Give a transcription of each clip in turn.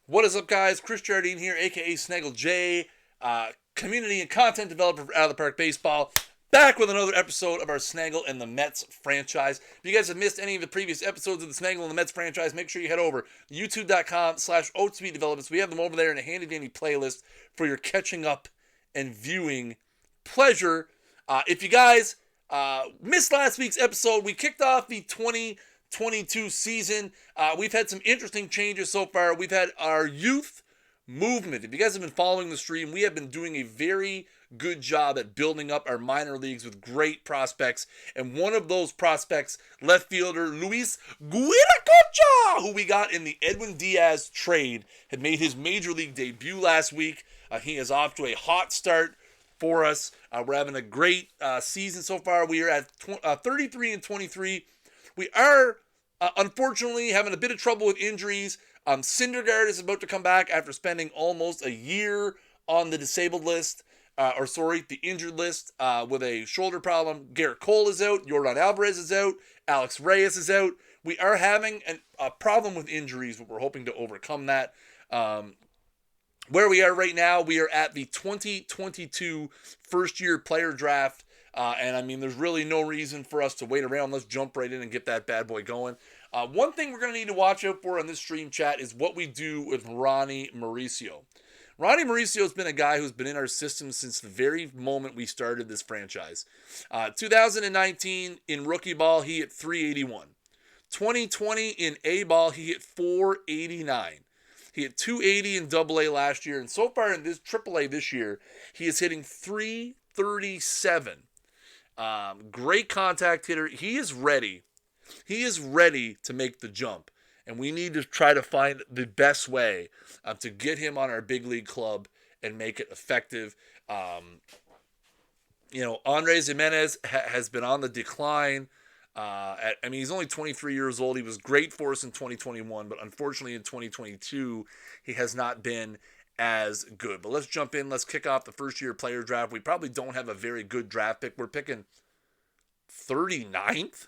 What is up, guys? Chris Jardine here, aka Snaggle J, community and content developer for Out of the Park Baseball. Back with another episode of our Snaggle and the Mets franchise. If you guys have missed any of the previous episodes of the Snaggle and the Mets franchise, make sure you head over youtube.com/OOTP developments. We have them over there in a handy dandy playlist for your catching up and viewing pleasure. If you guys missed last week's episode, we kicked off the 2022 season. We've had some interesting changes so far. We've had our youth movement. If you guys have been following the stream, we have been doing a very good job at building up our minor leagues with great prospects. And one of those prospects, left fielder Luis Guiracocha, who we got in the Edwin Diaz trade, had made his major league debut last week. He is off to a hot start for us. We're having a great season so far. We are at 33-23. We are unfortunately having a bit of trouble with injuries. Syndergaard is about to come back after spending almost a year on the disabled list, the injured list with a shoulder problem. Garrett Cole is out. Yordan Alvarez is out. Alex Reyes is out. We are having a problem with injuries, but we're hoping to overcome that. Where we are right now, we are at the 2022 first-year player draft. And I mean, there's really no reason for us to wait around. Let's jump right in and get that bad boy going. One thing we're going to need to watch out for on this stream chat is what we do with Ronnie Mauricio. Ronnie Mauricio has been a guy who's been in our system since the very moment we started this franchise. 2019 in rookie ball, he hit 381. 2020 in A ball, he hit 489. He hit 280 in AA last year, and so far in this AAA this year, he is hitting 337. Great contact hitter. He is ready. He is ready to make the jump. And we need to try to find the best way to get him on our big league club and make it effective. Andres Jimenez has been on the decline. He's only 23 years old. He was great for us in 2021, but unfortunately in 2022, he has not been as good. But let's jump in. Let's kick off the first year player draft. We probably don't have a very good draft pick. We're picking 39th?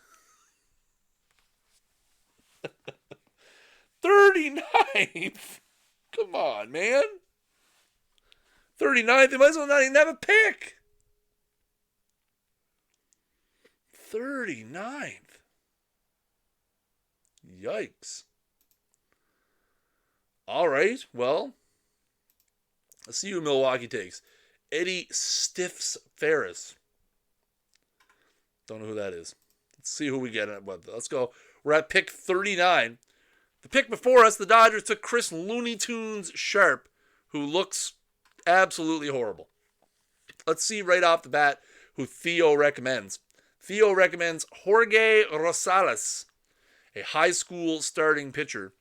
39th? Come on, man. 39th? They might as well not even have a pick. 39th. Yikes. All right, well, let's see who Milwaukee takes. Eddie Stiffs Ferris. Don't know who that is. Let's see who we get. Let's go. We're at pick 39. The pick before us, the Dodgers took Chris Looney Tunes Sharp, who looks absolutely horrible. Let's see right off the bat who Theo recommends. Theo recommends Jorge Rosales, a high school starting pitcher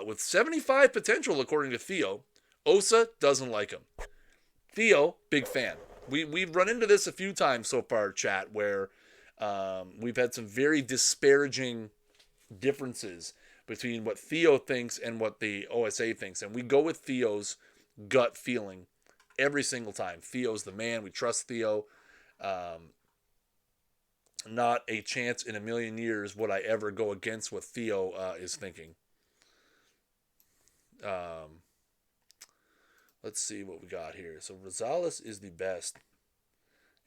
with 75 potential, according to Theo. Osa doesn't like him. Theo, big fan. We've run into this a few times so far, chat, where we've had some very disparaging differences between what Theo thinks and what the OSA thinks. And we go with Theo's gut feeling every single time. Theo's the man. We trust Theo. Not a chance in a million years would I ever go against what Theo is thinking. Let's see what we got here. So Rosales is the best.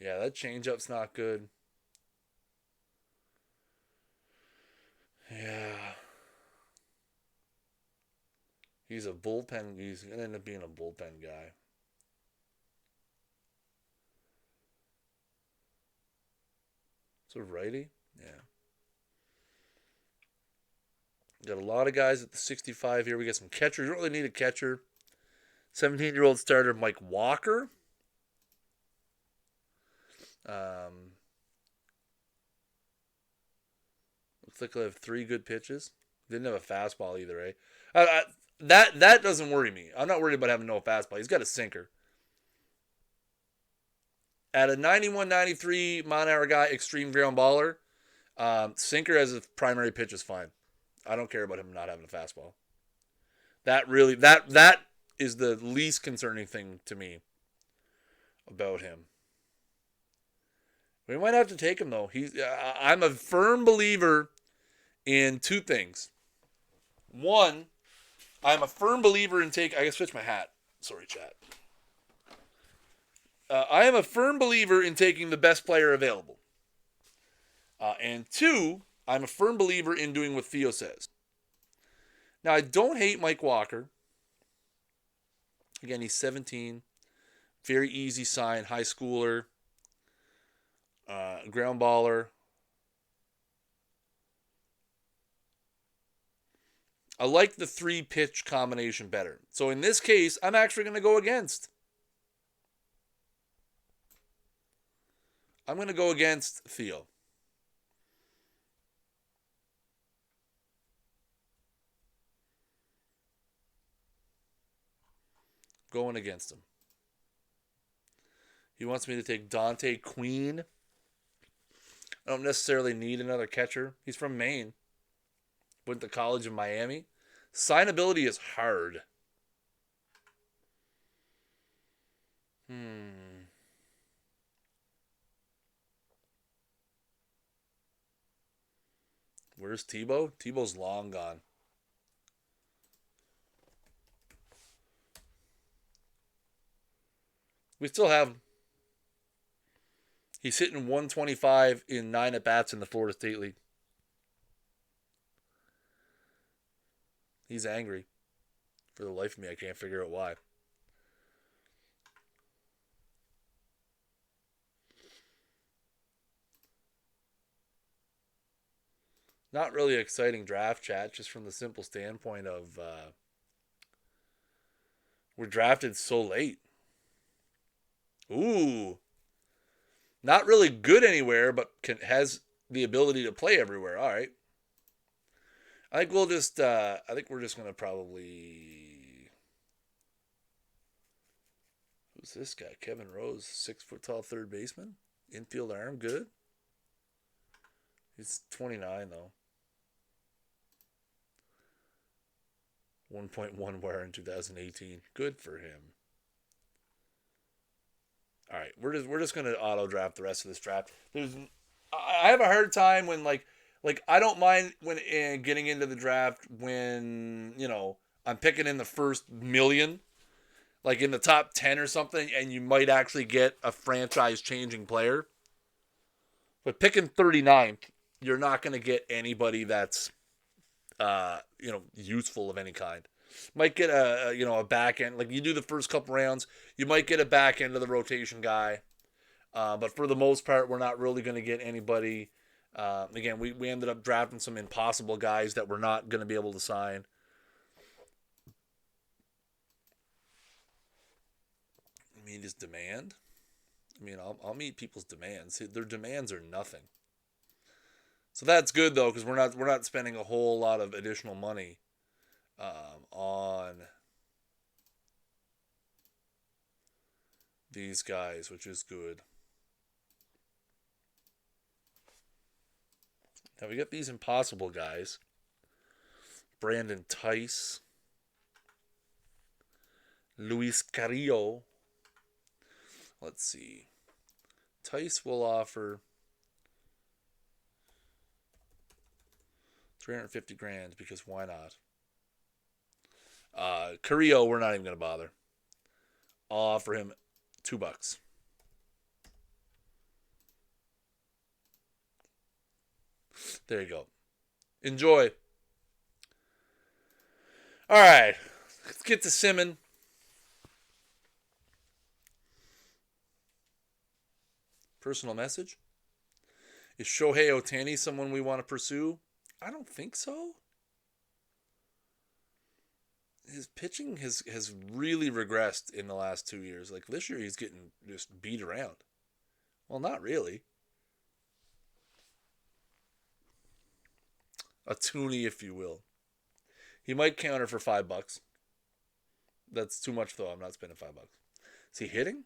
Yeah, that changeup's not good. Yeah. He's a bullpen. He's going to end up being a bullpen guy. It's a righty? Yeah. Got a lot of guys at the 65 here. We got some catchers. You don't really need a catcher. 17-year-old starter Mike Walker. Looks like he'll have 3 good pitches. Didn't have a fastball either, eh? That doesn't worry me. I'm not worried about having no fastball. He's got a sinker. At a 91-93 mile-an-hour guy, extreme ground baller, sinker as a primary pitch is fine. I don't care about him not having a fastball. That is the least concerning thing to me about him. We might have to take him, though. I'm a firm believer in 2 things. One, I'm a firm believer in I gotta switch my hat. Sorry, chat. I am a firm believer in taking the best player available. And 2, I'm a firm believer in doing what Theo says. Now, I don't hate Mike Walker. Again, he's 17. Very easy sign. High schooler. Ground baller. I like the 3-pitch combination better. So in this case, I'm actually going to go against. I'm going to go against Theo. Going against him. He wants me to take Dante Queen. I don't necessarily need another catcher. He's from Maine. Went to college in Miami. Signability is hard. Where's Tebow? Tebow's long gone. We still have. He's hitting 125 in 9 at-bats in the Florida State League. He's angry. For the life of me, I can't figure out why. Not really exciting draft chat, just from the simple standpoint of we're drafted so late. Ooh. Not really good anywhere, but has the ability to play everywhere. All right. I think we'll just. I think we're just gonna probably. Who's this guy? Kevin Rose, 6 foot tall third baseman, infield arm, good. He's 29 though. 1.1 WAR in 2018. Good for him. All right, we're just gonna auto draft the rest of this draft. I have a hard time when like I don't mind when getting into the draft when I'm picking in the first million, like in the top 10 or something, and you might actually get a franchise changing player. But picking 39th, you're not gonna get anybody that's useful of any kind. Might get a back end, like you do the first couple rounds, you might get a back end of the rotation guy, but for the most part, we're not really going to get anybody. Again, we ended up drafting some impossible guys that we're not going to be able to sign. Meet his demand. I mean, I'll meet people's demands. Their demands are nothing. So that's good though, because we're not spending a whole lot of additional money on these guys, which is good. Now we got these impossible guys. Brandon Tice, Luis Carrillo. Let's see. Tice will offer 350 grand because why not? Carrillo, we're not even going to bother. I'll offer him $2. There you go. Enjoy. All right. Let's get to Simmon. Personal message. Is Shohei Ohtani someone we want to pursue? I don't think so. His pitching has really regressed in the last 2 years. Like this year, he's getting just beat around. Well, not really. A toonie, if you will. He might counter for $5. That's too much, though. I'm not spending $5. Is he hitting?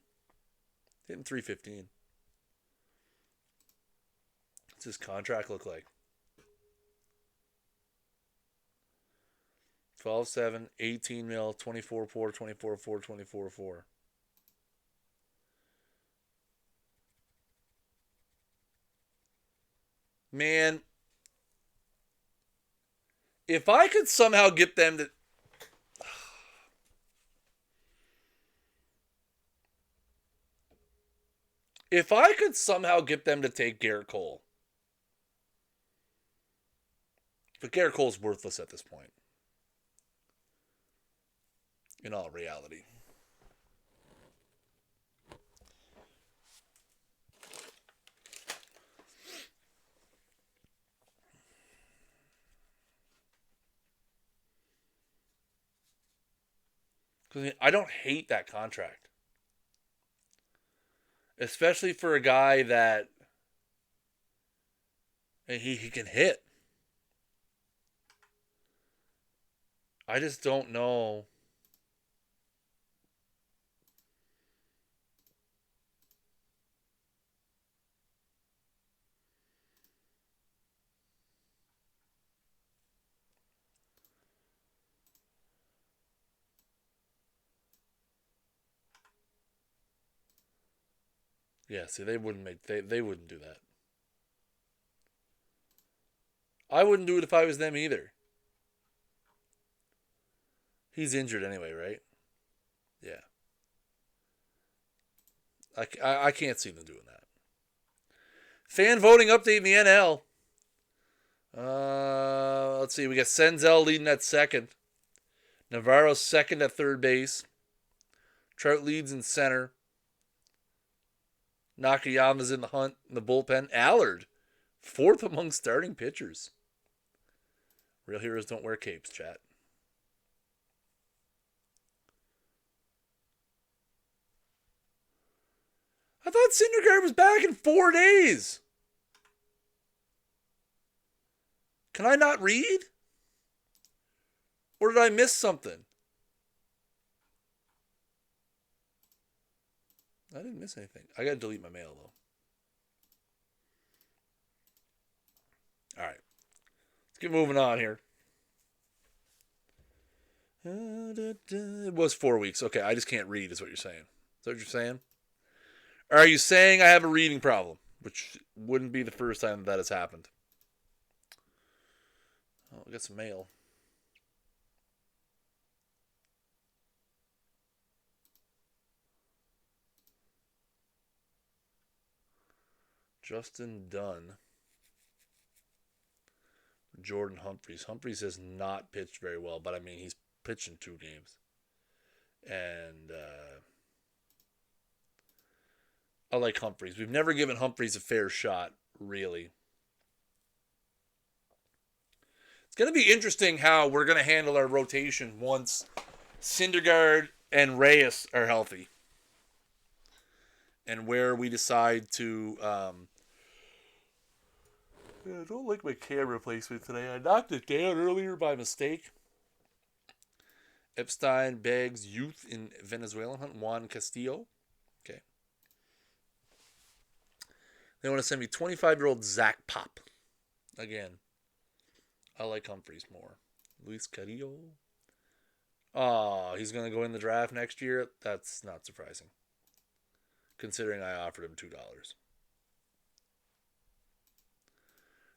Hitting 315. What's his contract look like? 12-7, 18 mil, 24-4, 24-4, 24-4. Man, if I could somehow get them to... If I could somehow get them to take Garrett Cole, but Garrett Cole's worthless at this point, in all reality. Because I don't hate that contract. Especially for a guy that he can hit. I just don't know. Yeah, see, they wouldn't do that. I wouldn't do it if I was them either. He's injured anyway, right? Yeah. I can't see them doing that. Fan voting update in the NL. Let's see. We got Senzel leading at second. Navarro second at third base. Trout leads in center. Nakayama's in the hunt in the bullpen. Allard, fourth among starting pitchers. Real heroes don't wear capes, chat. I thought Syndergaard was back in 4 days. Can I not read? Or did I miss something? I didn't miss anything. I gotta delete my mail though. Alright. Let's get moving on here. It was 4 weeks. Okay, I just can't read, is what you're saying. Is that what you're saying? Are you saying I have a reading problem? Which wouldn't be the first time that has happened. Oh, we got some mail. Justin Dunn. Jordan Humphreys. Humphreys has not pitched very well, but I mean, he's pitched in 2 games. And I like Humphreys. We've never given Humphreys a fair shot, really. It's going to be interesting how we're going to handle our rotation once Syndergaard and Reyes are healthy. And where we decide to... I don't like my camera placement today. I knocked it down earlier by mistake. Epstein begs youth in Venezuelan hunt. Juan Castillo. Okay. They want to send me 25-year-old Zach Pop. Again. I like Humphreys more. Luis Carrillo. Oh, he's going to go in the draft next year? That's not surprising. Considering I offered him $2.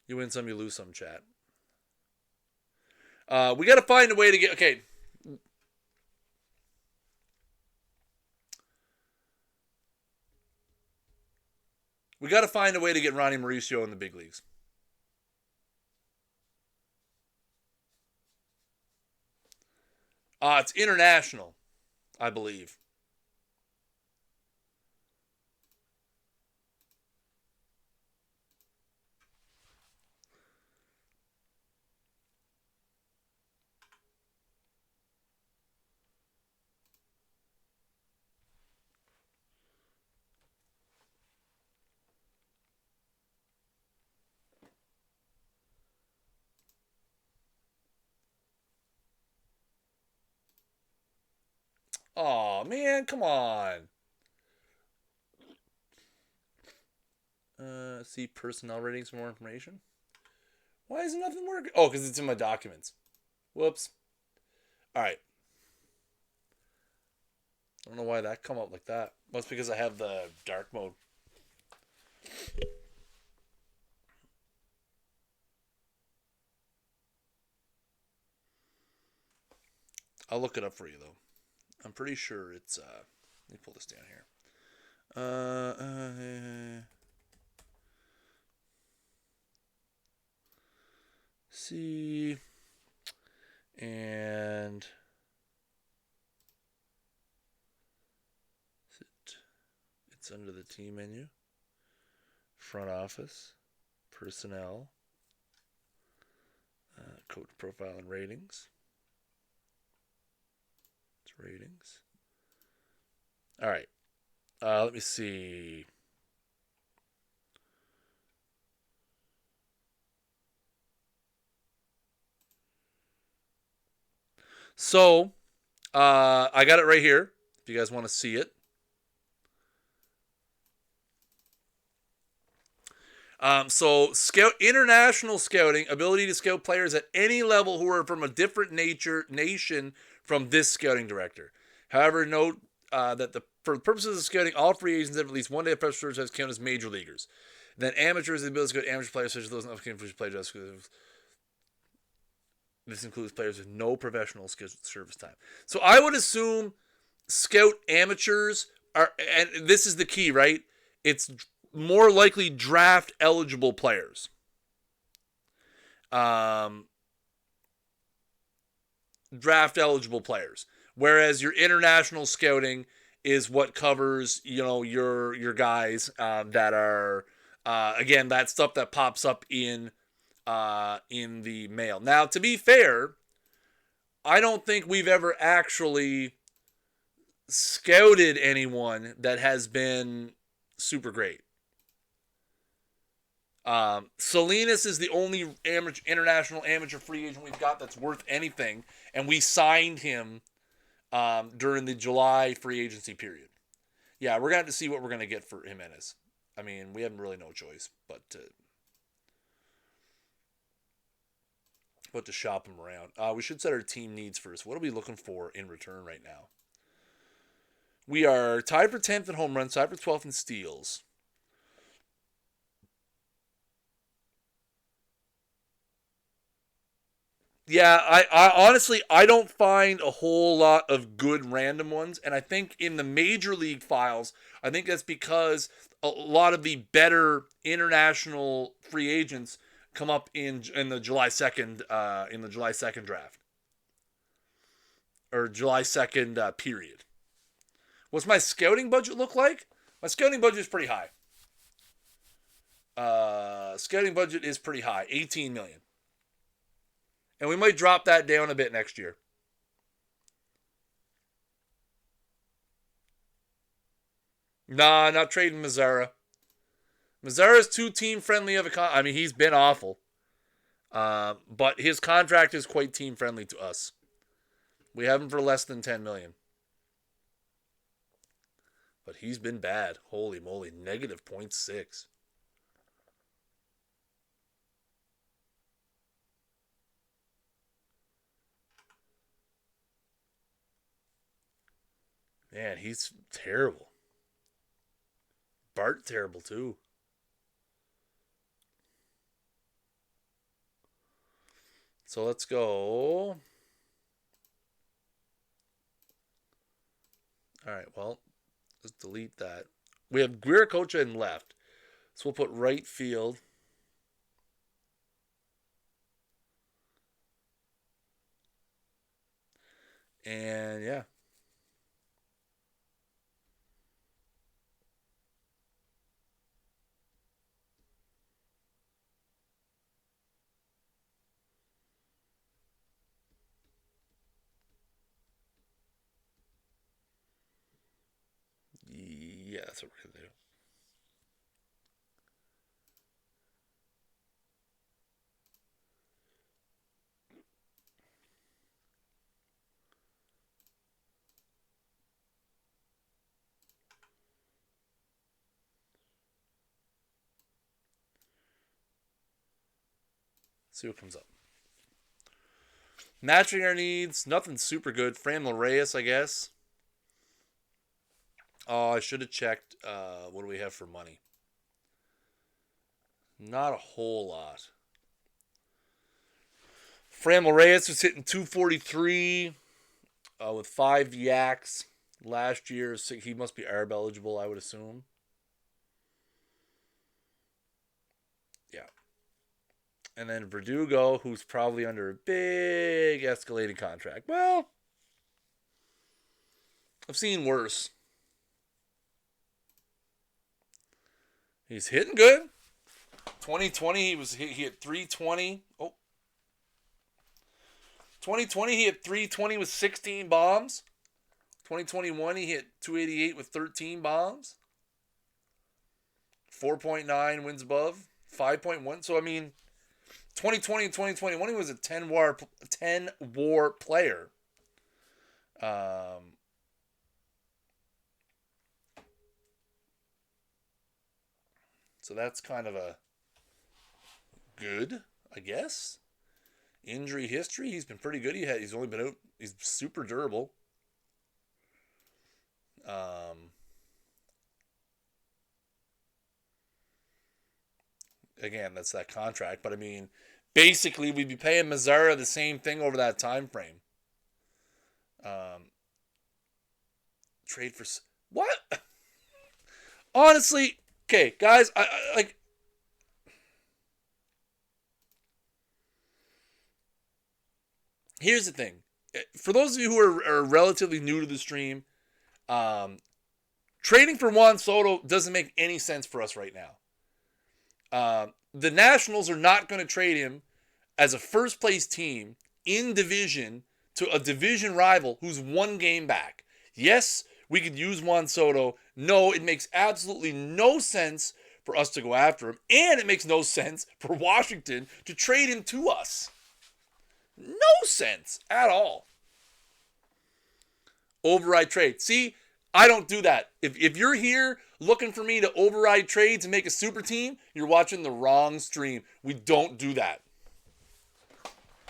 You win some, you lose some, chat. We got to find a way to get... Okay. We got to find a way to get Ronnie Mauricio in the big leagues. It's international, I believe. Oh man, come on. See personnel ratings for more information. Why is nothing working? Oh, because it's in my documents. Whoops. All right. I don't know why that come up like that. Must because I have the dark mode. I'll look it up for you though. I'm pretty sure it's. Let me pull this down here. See, and it's under the team menu, front office, personnel, coach profile and ratings. It's ratings. All right. Let me see. So, I got it right here. If you guys want to see it. International scouting, ability to scout players at any level who are from a different nation from this scouting director. However, note that for the purposes of scouting, all free agents have at least one day of professional service as count as major leaguers. Then amateurs, the ability to scout amateur players such as those not for players. This includes players with no professional service time. So I would assume scout amateurs are, and this is the key, right? It's more likely draft eligible players. Draft eligible players. Whereas your international scouting is what covers, your guys that are again, that stuff that pops up in the mail. Now, to be fair, I don't think we've ever actually scouted anyone that has been super great. Salinas is the only international amateur free agent we've got that's worth anything, and we signed him during the July free agency period. Yeah, we're going to have to see what we're going to get for Jimenez. I mean, we have really no choice but to shop him around. We should set our team needs first. What are we looking for in return right now? We are tied for 10th in home runs, tied for 12th in steals. Yeah, I honestly, I don't find a whole lot of good random ones, and I think in the major league files, I think that's because a lot of the better international free agents come up in the July 2nd draft or July 2nd period. What's my scouting budget look like? My scouting budget is pretty high. Scouting budget is pretty high, 18 million. And we might drop that down a bit next year. Nah, not trading Mazzara. Mazzara's too team friendly of a I mean, he's been awful. But his contract is quite team friendly to us. We have him for less than 10 million. But he's been bad. Holy moly, negative 0.6. Man, he's terrible. Bart terrible too. So let's go. All right, well, let's delete that. We have Guiracocha in left. So we'll put right field. And yeah. Yeah, that's what we're going to do. See what comes up. Matching our needs, nothing super good. Fran Reyes, I guess. Oh, I should have checked. What do we have for money? Not a whole lot. Fran Reyes was hitting 243 with 5 yaks. Last year, he must be ARB eligible, I would assume. Yeah. And then Verdugo, who's probably under a big escalating contract. Well, I've seen worse. He's hitting good. 2020, he hit 320. Oh. 2020, he hit 320 with 16 bombs. 2021, he hit 288 with 13 bombs. 4.9 wins above. 5.1. So, I mean, 2020 and 2021, he was a 10 war player. So that's kind of a good, I guess. Injury history, he's been pretty good. He's only been out. He's super durable. Again, that's that contract. But I mean, basically, we'd be paying Mazzara the same thing over that time frame. Trade for what? Honestly, okay, guys, I like. Here's the thing. For those of you who are relatively new to the stream, trading for Juan Soto doesn't make any sense for us right now. The Nationals are not going to trade him as a first place team in division to a division rival who's one game back. Yes, we could use Juan Soto. No, it makes absolutely no sense for us to go after him. And it makes no sense for Washington to trade him to us. No sense at all. Override trade. See, I don't do that. If you're here looking for me to override trades and make a super team, you're watching the wrong stream. We don't do that.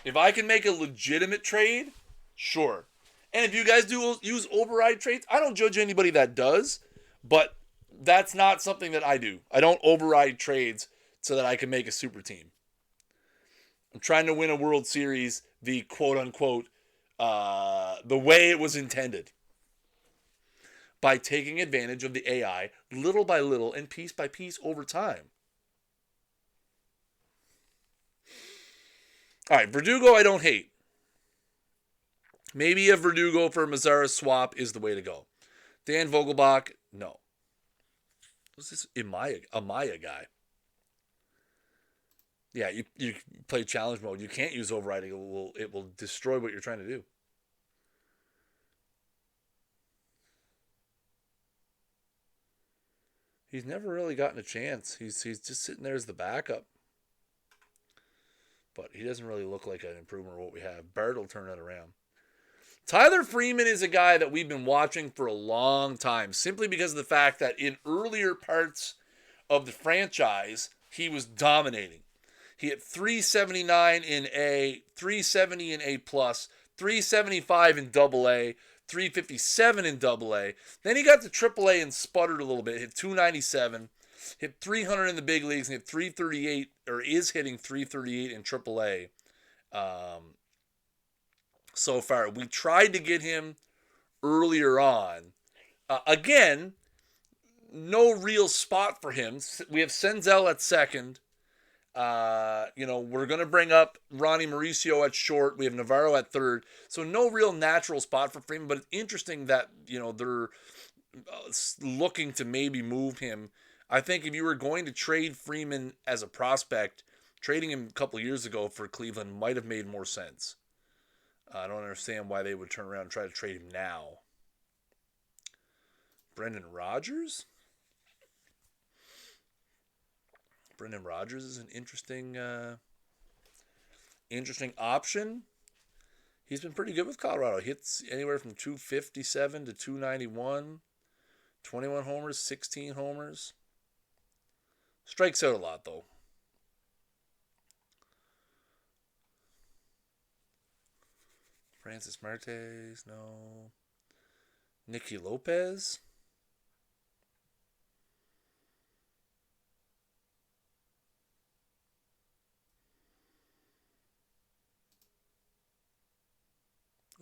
If I can make a legitimate trade, sure. And if you guys do use override trades, I don't judge anybody that does, but that's not something that I do. I don't override trades so that I can make a super team. I'm trying to win a World Series the quote-unquote the way it was intended, by taking advantage of the AI little by little and piece by piece over time. All right, Verdugo I don't hate. Maybe a Verdugo for Mazzara swap is the way to go. Dan Vogelbach, no. What's this Amaya guy? Yeah, you play challenge mode. You can't use overriding. It will destroy what you're trying to do. He's never really gotten a chance. He's just sitting there as the backup. But he doesn't really look like an improvement of what we have. Bart will turn it around. Tyler Freeman is a guy that we've been watching for a long time, simply because of the fact that in earlier parts of the franchise, he was dominating. He hit 379 in A, 370 in A+, 375 in AA, 357 in AA. Then he got to AAA and sputtered a little bit, hit 297, hit 300 in the big leagues, and hit 338, or is hitting 338 in AAA. So far, we tried to get him earlier on. Again, no real spot for him. We have Senzel at second. We're going to bring up Ronnie Mauricio at short. We have Navarro at third. So no real natural spot for Freeman, but it's interesting that, they're looking to maybe move him. I think if you were going to trade Freeman as a prospect, trading him a couple of years ago for Cleveland might have made more sense. I don't understand why they would turn around and try to trade him now. Brendan Rodgers? Brendan Rodgers is an interesting option. He's been pretty good with Colorado. Hits anywhere from 257 to 291. 21 homers, 16 homers. Strikes out a lot, though. Francis Martes, no. Nicky Lopez.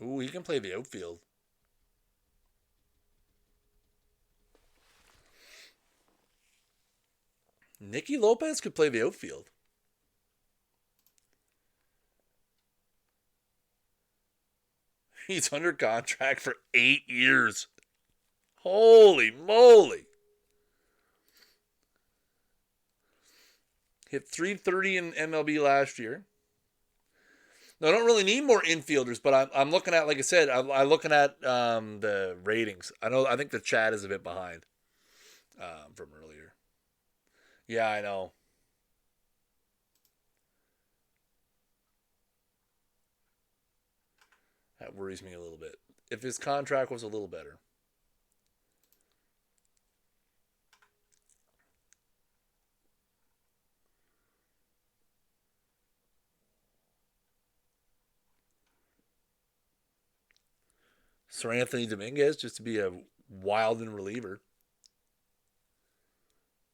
Ooh, he can play the outfield. Nicky Lopez could play the outfield. He's under contract for 8 years. Holy moly. Hit 330 in MLB last year. Now, I don't really need more infielders, but I'm looking at, like I said, I'm looking at the ratings. I think the chat is a bit behind from earlier. Yeah, I know. That worries me a little bit. If his contract was a little better. Sir Anthony Dominguez, just to be a wild and reliever.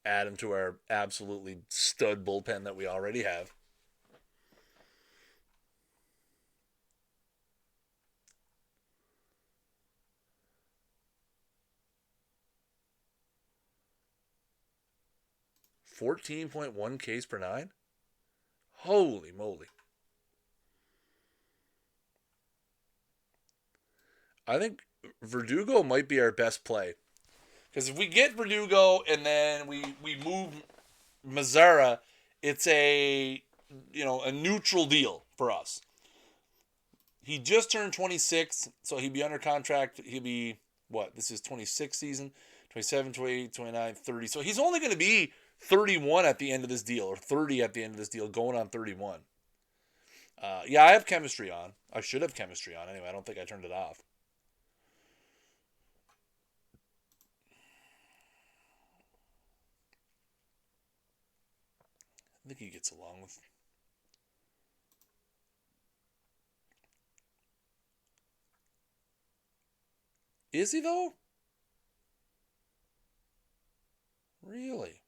Add him to our absolutely stud bullpen that we already have. .1 Ks per nine. Holy moly! I think Verdugo might be our best play. Because if we get Verdugo and then we move Mazzara, it's a neutral deal for us. He just turned 26, so he'd be under contract. He'll be, what? This is 26 season, 27, 28, 29, 30. So he's only going to be 31 at the end of this deal, or 30 at the end of this deal, going on 31. Yeah, I have chemistry on. I should have chemistry on. Anyway, I don't think I turned it off. I think he gets along with. Is he though? Really?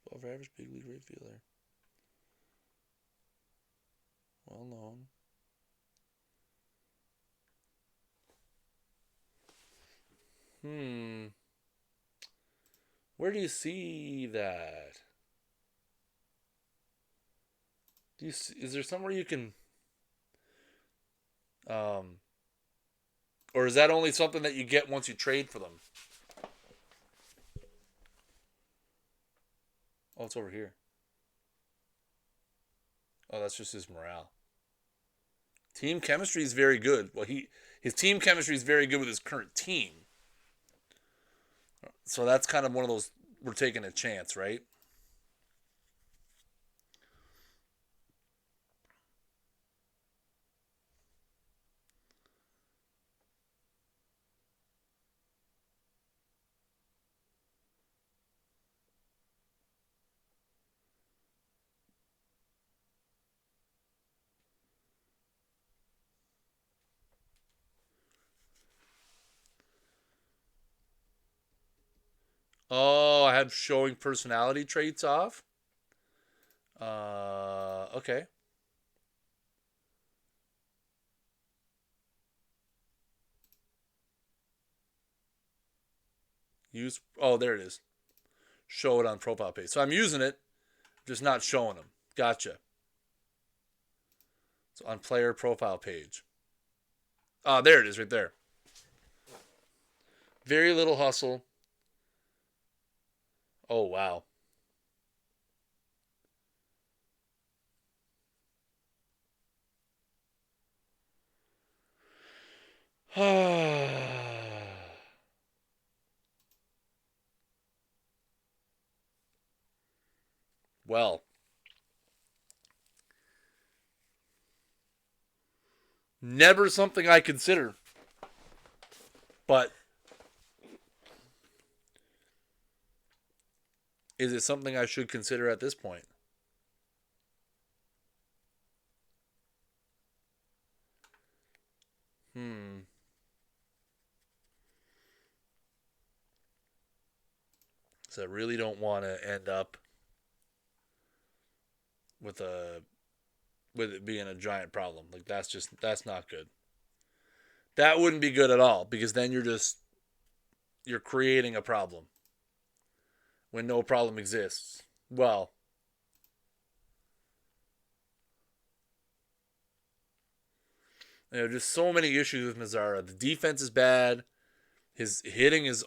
Above average big league right fielder. Well known. Where do you see that? Is there somewhere you can or is that only something that you get once you trade for them? Oh, it's over here. Oh, that's just his morale. Team chemistry is very good. Well, his team chemistry is very good with his current team. So that's kind of one of those, we're taking a chance, right? Oh, I have showing personality traits off. Okay. Use. Oh, there it is. Show it on profile page. So I'm using it, just not showing them. Gotcha. So on player profile page. Ah, there it is, right there. Very little hustle. Oh wow. Well, never something I consider, but is it something I should consider at this point? So I really don't want to end up with it being a giant problem. Like that's not good. That wouldn't be good at all because then you're creating a problem when no problem exists. Well, just so many issues with Mazzara. The defense is bad. His hitting is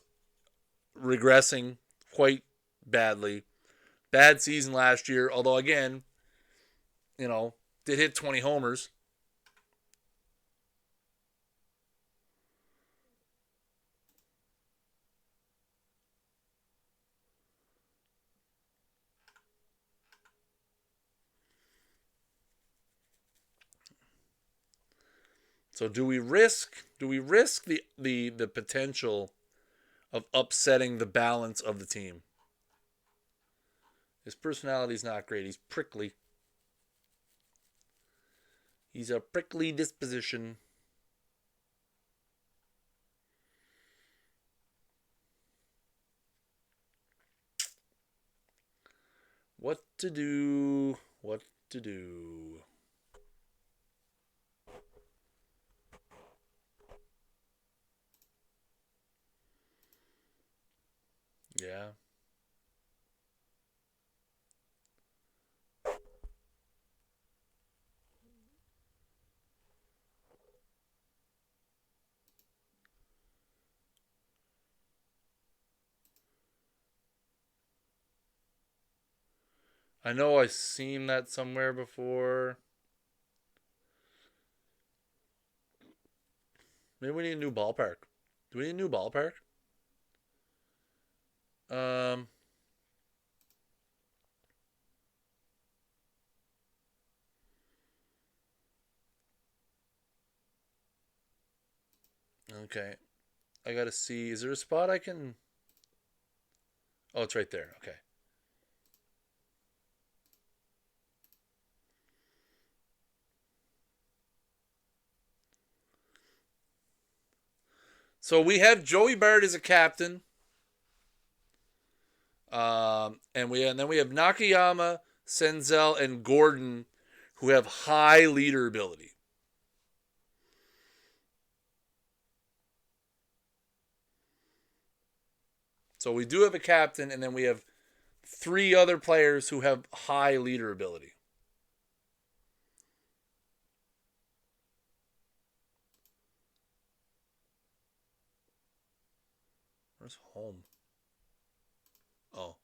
regressing quite badly. Bad season last year, although again, you know, did hit 20 homers. So do we risk the potential of upsetting the balance of the team? His personality's not great. He's prickly. He's a prickly disposition. What to do? What to do? Yeah. I know I've seen that somewhere before. Maybe we need a new ballpark. Do we need a new ballpark? Um. Okay. I gotta see. Is there a spot I can? Oh, it's right there. Okay. So we have Joey Bart as a captain. And then we have Nakayama, Senzel, and Gordon, who have high leader ability. So we do have a captain, and then we have three other players who have high leader ability. Where's home? Oh,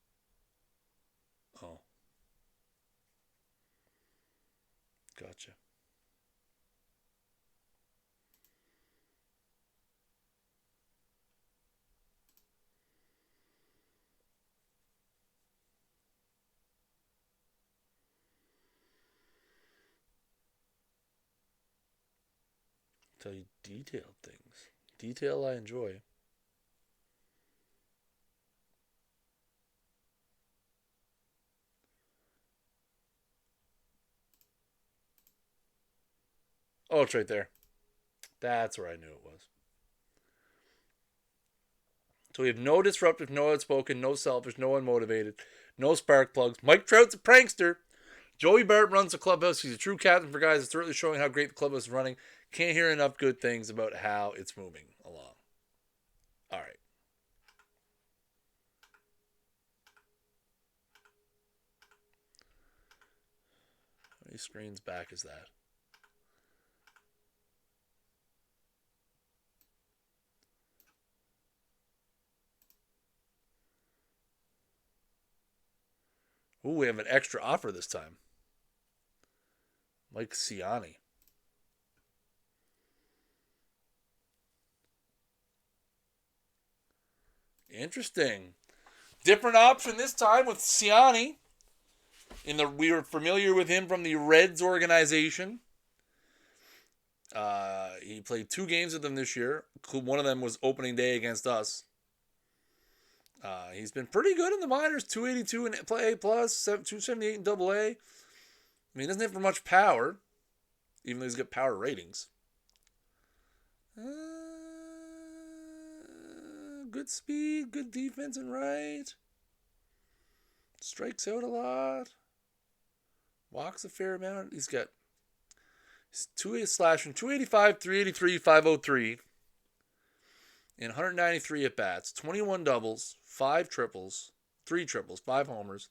oh, gotcha. Tell you detailed things. Detail I enjoy. Oh, it's right there. That's where I knew it was. So we have no disruptive, no outspoken, no selfish, no unmotivated, no spark plugs. Mike Trout's a prankster. Joey Bart runs the clubhouse. He's a true captain for guys. It's really showing how great the clubhouse is running. Can't hear enough good things about how it's moving along. All right. How many screens back is that? Ooh, we have an extra offer this time. Mike Ciani. Interesting. Different option this time with Ciani. We were familiar with him from the Reds organization. He played 2 games with them this year. One of them was opening day against us. He's been pretty good in the minors. 282 in play A plus, 278 in double A. I mean, he doesn't have for much power, even though he's got power ratings. Good speed, good defense and right. Strikes out a lot. Walks a fair amount. He's 2 slashing, 285, 383, 503, and 193 at bats, 21 doubles, 5 triples, 3 triples, 5 homers,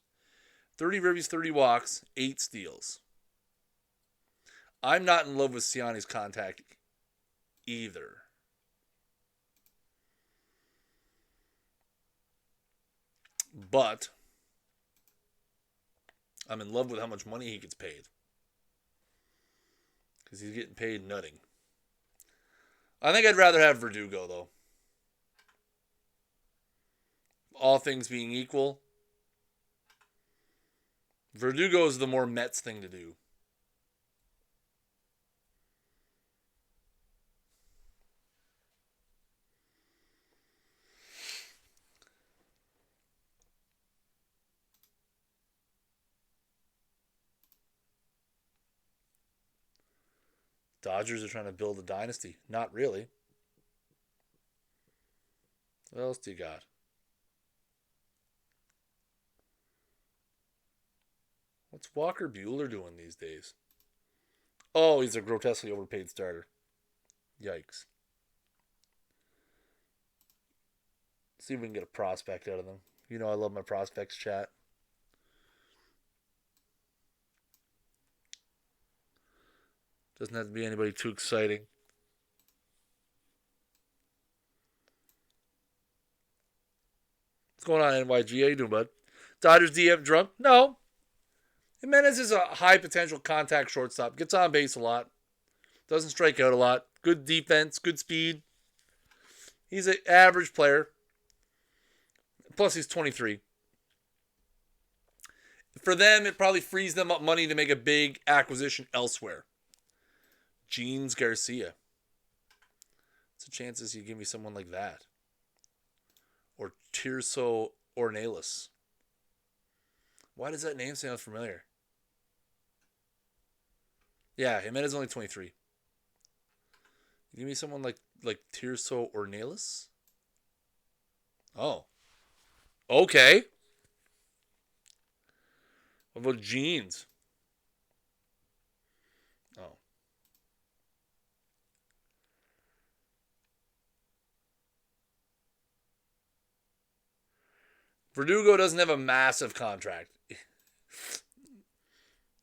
30 ribbies, 30 walks, 8 steals. I'm not in love with Siani's contact either. But I'm in love with how much money he gets paid. Because he's getting paid nutting. I think I'd rather have Verdugo, though. All things being equal, Verdugo is the more Mets thing to do. Dodgers are trying to build a dynasty. Not really. What else do you got? What's Walker Buehler doing these days? Oh, he's a grotesquely overpaid starter. Yikes. See if we can get a prospect out of them. You know I love my prospects chat. Doesn't have to be anybody too exciting. What's going on, NYG? How you doing, bud? Dodgers DM drunk? No. Jimenez is a high potential contact shortstop. Gets on base a lot. Doesn't strike out a lot. Good defense. Good speed. He's an average player. Plus, he's 23. For them, it probably frees them up money to make a big acquisition elsewhere. Jeans Garcia. What's the chances you give me someone like that? Or Tirso Ornelas. Why does that name sound familiar? Yeah, Jimenez is only 23. Give me someone like Tirso Ornelas? Oh. Okay. What about Jeans? Oh. Verdugo doesn't have a massive contract.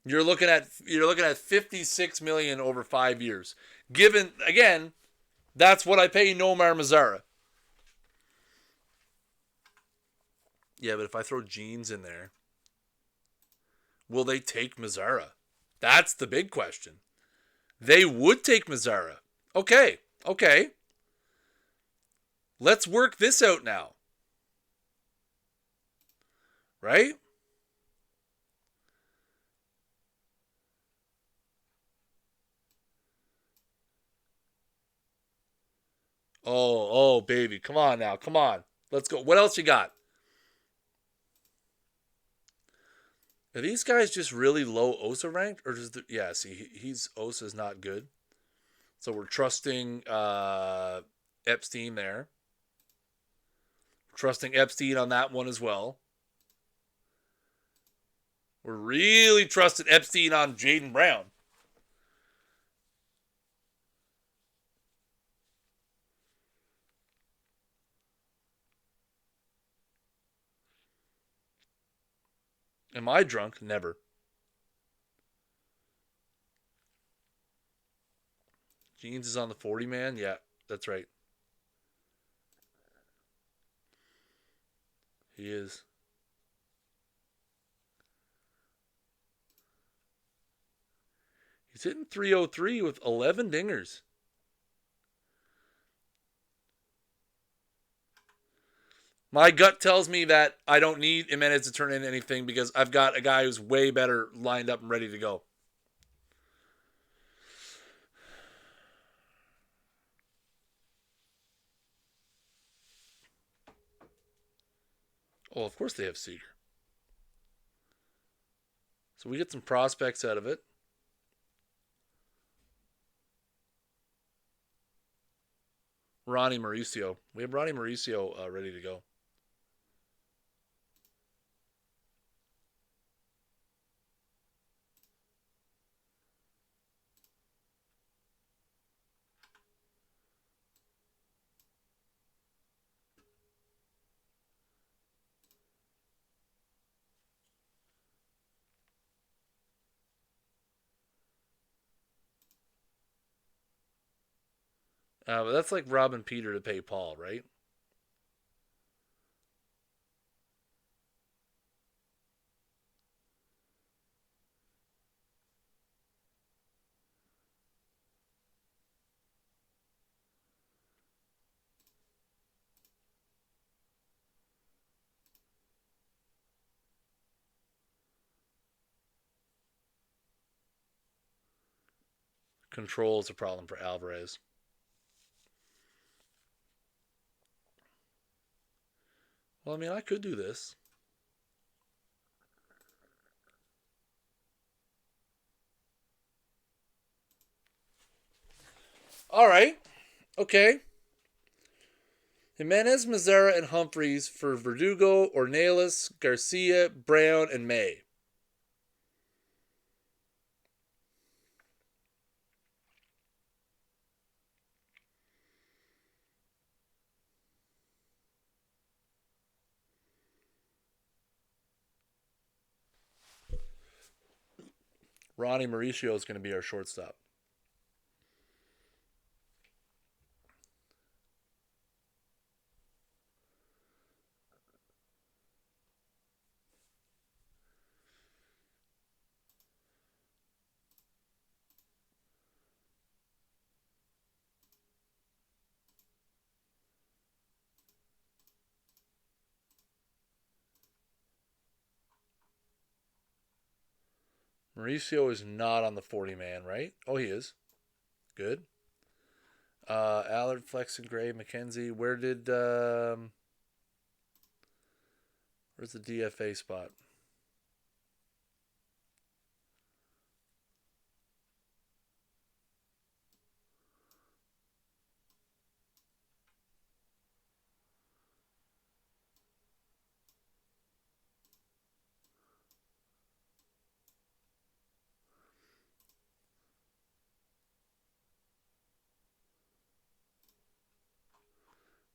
You're looking at $56 million over 5 years. Given again, that's what I pay Nomar Mazara. Yeah, but if I throw Jeans in there, will they take Mazara? That's the big question. They would take Mazara. Okay. Let's work this out now. Right? Oh, baby. Come on now. Come on. Let's go. What else you got? Are these guys just really low OSA ranked? Or does he's OSA's not good. So we're trusting Epstein there. Trusting Epstein on that one as well. We're really trusting Epstein on Jaden Brown. Am I drunk? Never. Jeans is on the 40 man? Yeah, that's right. He is. He's hitting 303 with 11 dingers. My gut tells me that I don't need Jimenez to turn in anything because I've got a guy who's way better lined up and ready to go. Oh, of course they have Seager. So we get some prospects out of it. Ronnie Mauricio. We have Ronnie Mauricio ready to go. But that's like robbing Peter to pay Paul, right? Control is a problem for Alvarez. Well, I mean, I could do this. All right. Okay. Jimenez, Mazzara, and Humphreys for Verdugo, Ornelas, Garcia, Brown, and May. Ronnie Mauricio is going to be our shortstop. Mauricio is not on the 40 man, right? Oh, he is. Good. Allard, Flexen, Gray, McKenzie. Where's the DFA spot?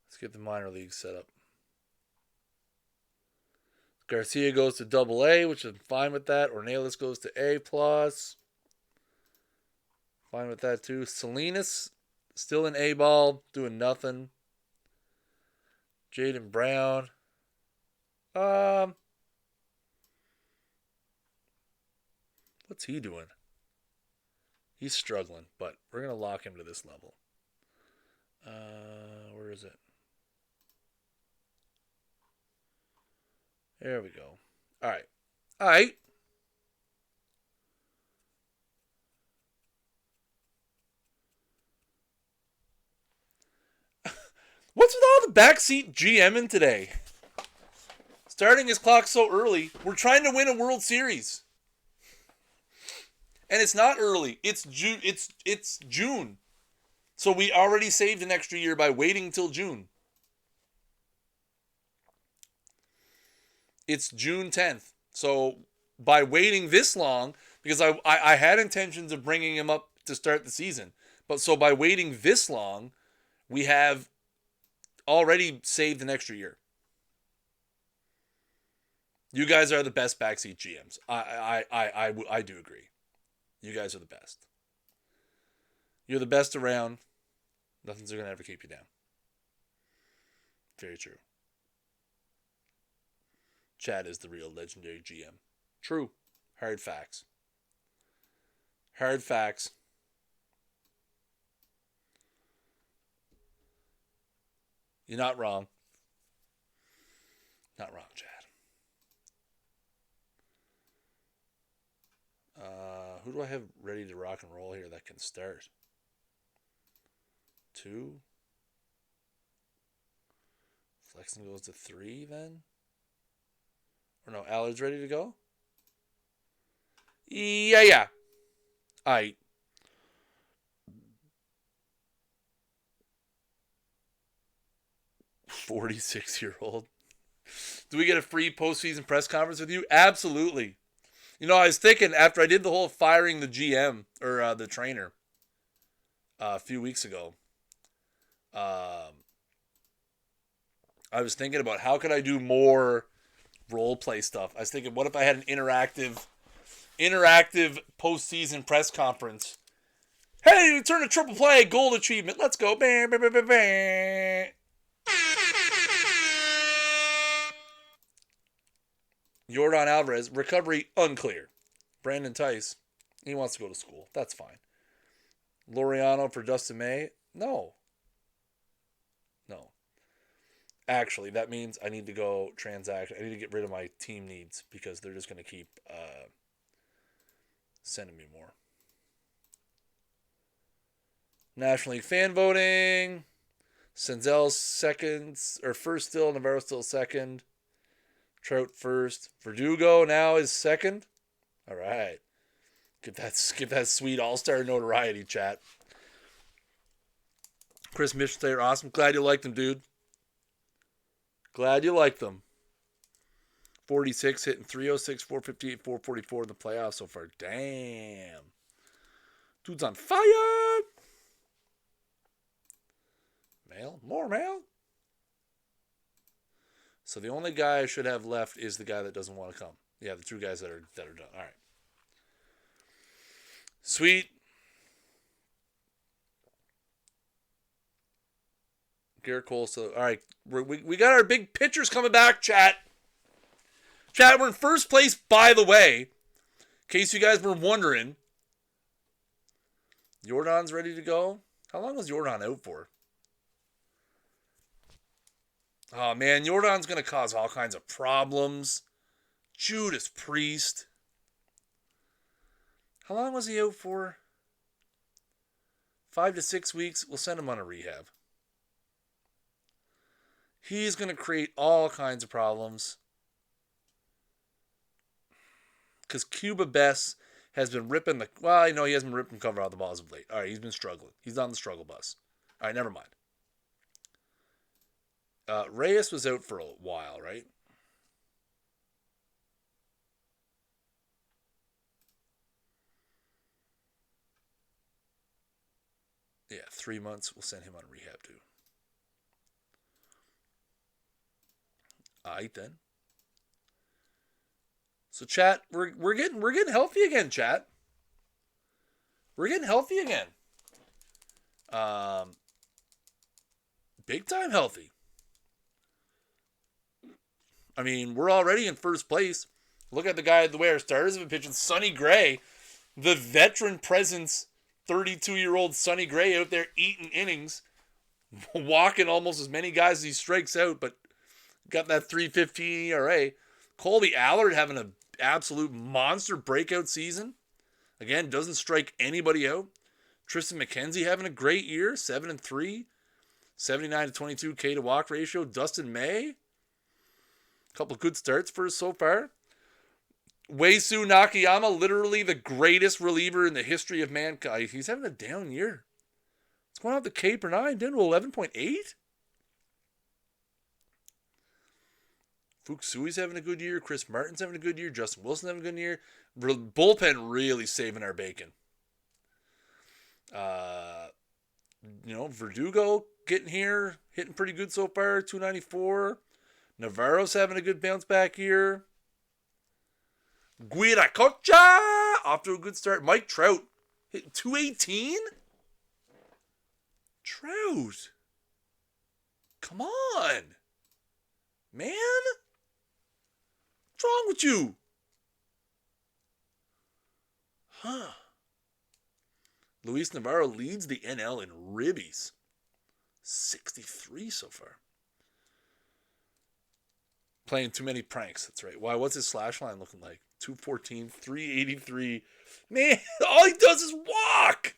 Let's get the minor leagues set up. Garcia goes to Double A, which I'm fine with that. Ornelas goes to A plus. Fine with that too. Salinas still in A ball, doing nothing. Jaden Brown. What's he doing? He's struggling, but we're gonna lock him to this level. Where is it? There we go. All right. All right. What's with all the backseat GMing today? Starting his clock so early. We're trying to win a World Series. And it's not early. It's June. It's June. So we already saved an extra year by waiting until June. It's June 10th. So by waiting this long, because I had intentions of bringing him up to start the season. But so by waiting this long, we have already saved an extra year. You guys are the best backseat GMs. I do agree. You guys are the best. You're the best around. Nothing's going to ever keep you down. Very true. Chad is the real legendary GM. True. Hard facts. Hard facts. You're not wrong. Not wrong, Chad. Who do I have ready to rock and roll here that can start? 2. Flexen goes to 3 then? Or no, Allard's ready to go? Yeah. Alright. $46-year-old. Do we get a free postseason press conference with you? Absolutely. You know, I was thinking after I did the whole firing the GM or the trainer a few weeks ago, I was thinking about how could I do more role play stuff. I was thinking, what if I had an interactive postseason press conference Hey, we turn a triple play, gold achievement. Let's go. Bam, bam, bam, bam, bam. Yordan Alvarez, recovery unclear. Brandon Tice, he wants to go to school. That's fine. Laureano for Dustin May? No. No. Actually, that means I need to go transact. I need to get rid of my team needs because they're just going to keep sending me more. National League fan voting. Senzel's second, or first still. Navarro still second. Trout first. Verdugo now is second. All right. Get that sweet all-star notoriety, chat. Chris Michelstayer, awesome. Glad you liked them, dude. Glad you liked them. 46, hitting 306, 458, 444 in the playoffs so far. Damn. Dude's on fire. Mail? More mail? So the only guy I should have left is the guy that doesn't want to come. Yeah, the two guys that are done. All right. Sweet. Garrett Cole. So, all right. We got our big pitchers coming back, chat. Chat, we're in first place, by the way. In case you guys were wondering. Jordan's ready to go. How long was Jordan out for? Oh, man. Jordan's going to cause all kinds of problems. Judas Priest. How long was he out for? 5 to 6 weeks. We'll send him on a rehab. He's going to create all kinds of problems. Because Cuba Bess has been ripping the... Well, I know he hasn't been ripping cover out of the balls of late. All right, he's been struggling. He's on the struggle bus. All right, never mind. Reyes was out for a while, right? Yeah, 3 months. We'll send him on rehab too. All right then. So chat, we're getting healthy again, chat. We're getting healthy again. Big time healthy. I mean, we're already in first place. Look at the guy the way our starters have been pitching. Sonny Gray, the veteran presence, 32-year-old Sonny Gray out there eating innings, walking almost as many guys as he strikes out, but got that 3.15 ERA. Colby Allard having an absolute monster breakout season. Again, doesn't strike anybody out. Tristan McKenzie having a great year, 7-3, 79 to 22 K to walk ratio. Dustin May, a couple of good starts for us so far. Uesu Nakayama, literally the greatest reliever in the history of mankind. He's having a down year. It's going off the Cape or 9, down to 11.8. Fuksui's having a good year. Chris Martin's having a good year. Justin Wilson's having a good year. Bullpen really saving our bacon. Verdugo getting here, hitting pretty good so far, 294. Navarro's having a good bounce back year. Guiracocha off to a good start. Mike Trout hitting 218. Trout, come on, man. What's wrong with you? Huh. Luis Navarro leads the NL in ribbies. 63 so far. Playing too many pranks. That's right. Why? What's his slash line looking like? 214, 383. Man, all he does is walk.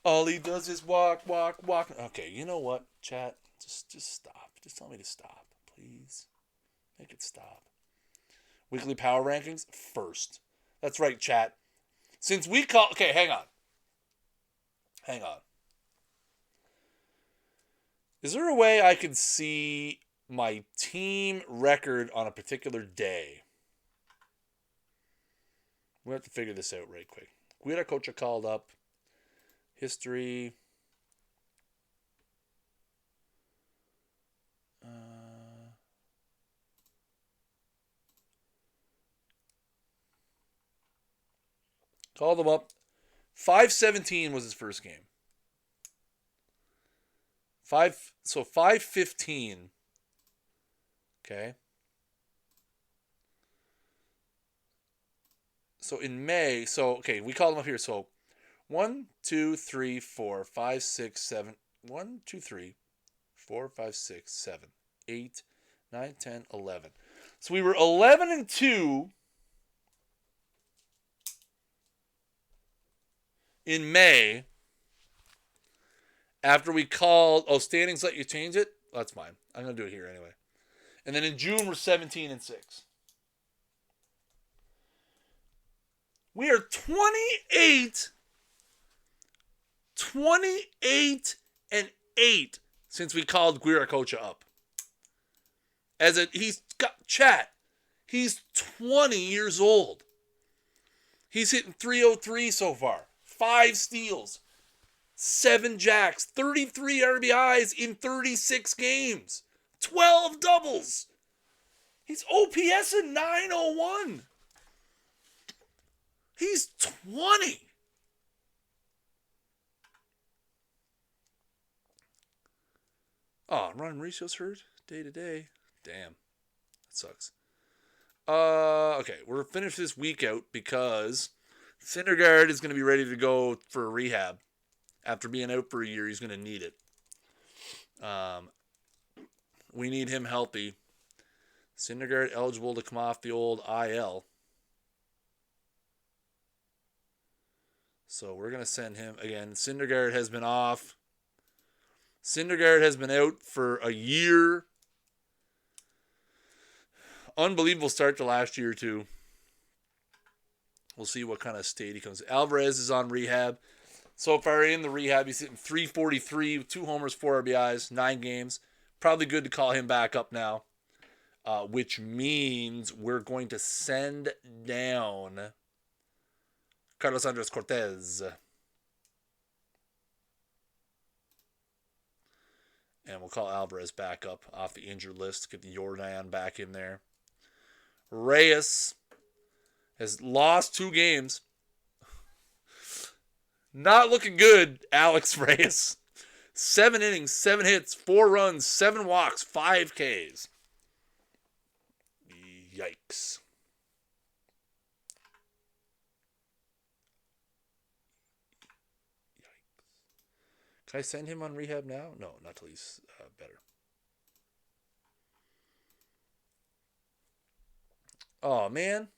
All he does is walk. Okay, you know what, chat? Just stop. Just tell me to stop, please. Make it stop. Weekly power rankings first. That's right, chat. Since we call... Okay, hang on. Is there a way I could see my team record on a particular day? We have to figure this out right quick. Guiracocha called up. History. Called them up. 517 was his first game. 515. Okay. So in May, okay, we called him up here. So 1, 2, 3, 4, 5, 6, 7. 1, 2, 3, 4, 5, 6, 7, 8, 9, 10, 11. So we were 11-2 in May after we called. Oh, standings let you change it? That's fine. I'm going to do it here anyway. And then in June, we're 17-6. We are 28 and 8 since we called Guiracocha up. He's got chat. He's 20 years old. He's hitting 303 so far. 5 steals, 7 jacks, 33 RBIs in 36 games, 12 doubles. He's OPS in 901. He's 20. Oh, Ron Mauricio's hurt day to day. Damn. That sucks. Okay, we're finished this week out because Syndergaard is going to be ready to go for a rehab. After being out for a year, he's going to need it. We need him healthy. Syndergaard eligible to come off the old IL. So we're going to send him again. Syndergaard has been off. Syndergaard has been out for a year. Unbelievable start to last year, too. We'll see what kind of state he comes. Alvarez is on rehab. So far in the rehab, he's hitting 343, 2 homers, 4 RBIs, 9 games. Probably good to call him back up now. Which means we're going to send down Carlos Andres Cortez. And we'll call Alvarez back up off the injured list. Get the Jordan back in there. Reyes has lost 2 games. Not looking good, Alex Reyes. 7 innings, 7 hits, 4 runs, 7 walks, 5 Ks. Yikes. Can I send him on rehab now? No, not till he's better. Oh, man.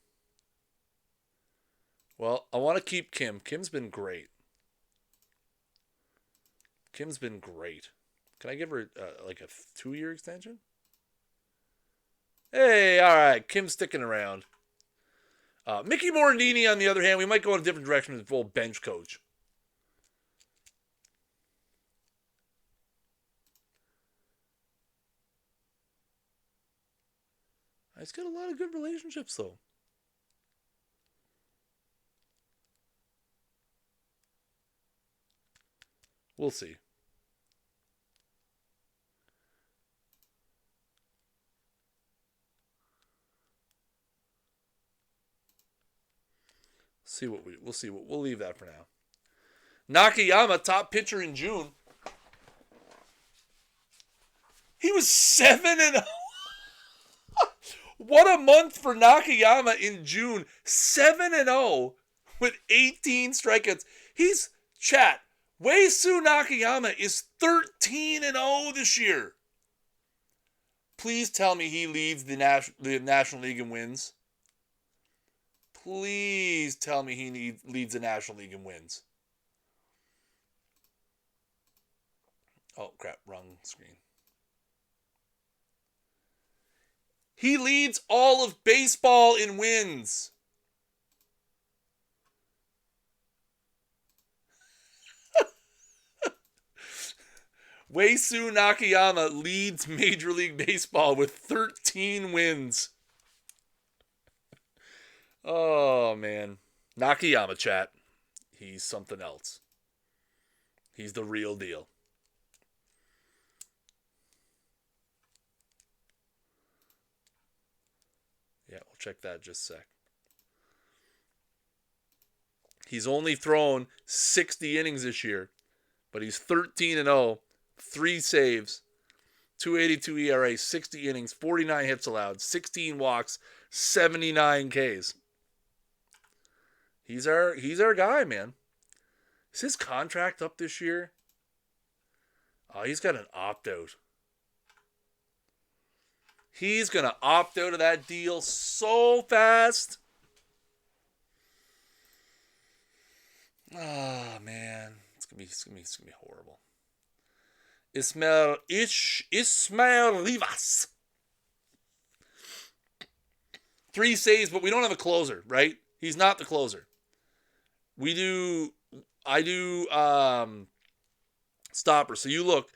Well, I want to keep Kim. Kim's been great. Kim's been great. Can I give her like a 2-year extension? Hey, all right. Kim's sticking around. Mickey Morandini, on the other hand, we might go in a different direction with the full bench coach. He's got a lot of good relationships, though. We'll see. We'll see what we'll leave that for now. Nakayama, top pitcher in June. He was 7-0. What a month for Nakayama in June. 7-0 with 18 strikeouts. He's chat. Wei-Su Nakayama is 13-0 this year. Please tell me he leads the National League in wins. Please tell me he leads the National League in wins. Oh, crap. Wrong screen. He leads all of baseball in wins. Wei-Su Nakayama leads Major League Baseball with 13 wins. Oh, man. Nakayama, chat. He's something else. He's the real deal. Yeah, we'll check that in just a sec. He's only thrown 60 innings this year, but he's 13-0, 3 saves, 2.82 ERA, 60 innings, 49 hits allowed, 16 walks, 79 Ks. He's our guy, man. Is his contract up this year? Oh, he's got an opt-out. He's going to opt out of that deal so fast. Oh, man. It's gonna be horrible. Ismael Rivas. 3 saves, but we don't have a closer, right? He's not the closer. I do stopper. So you look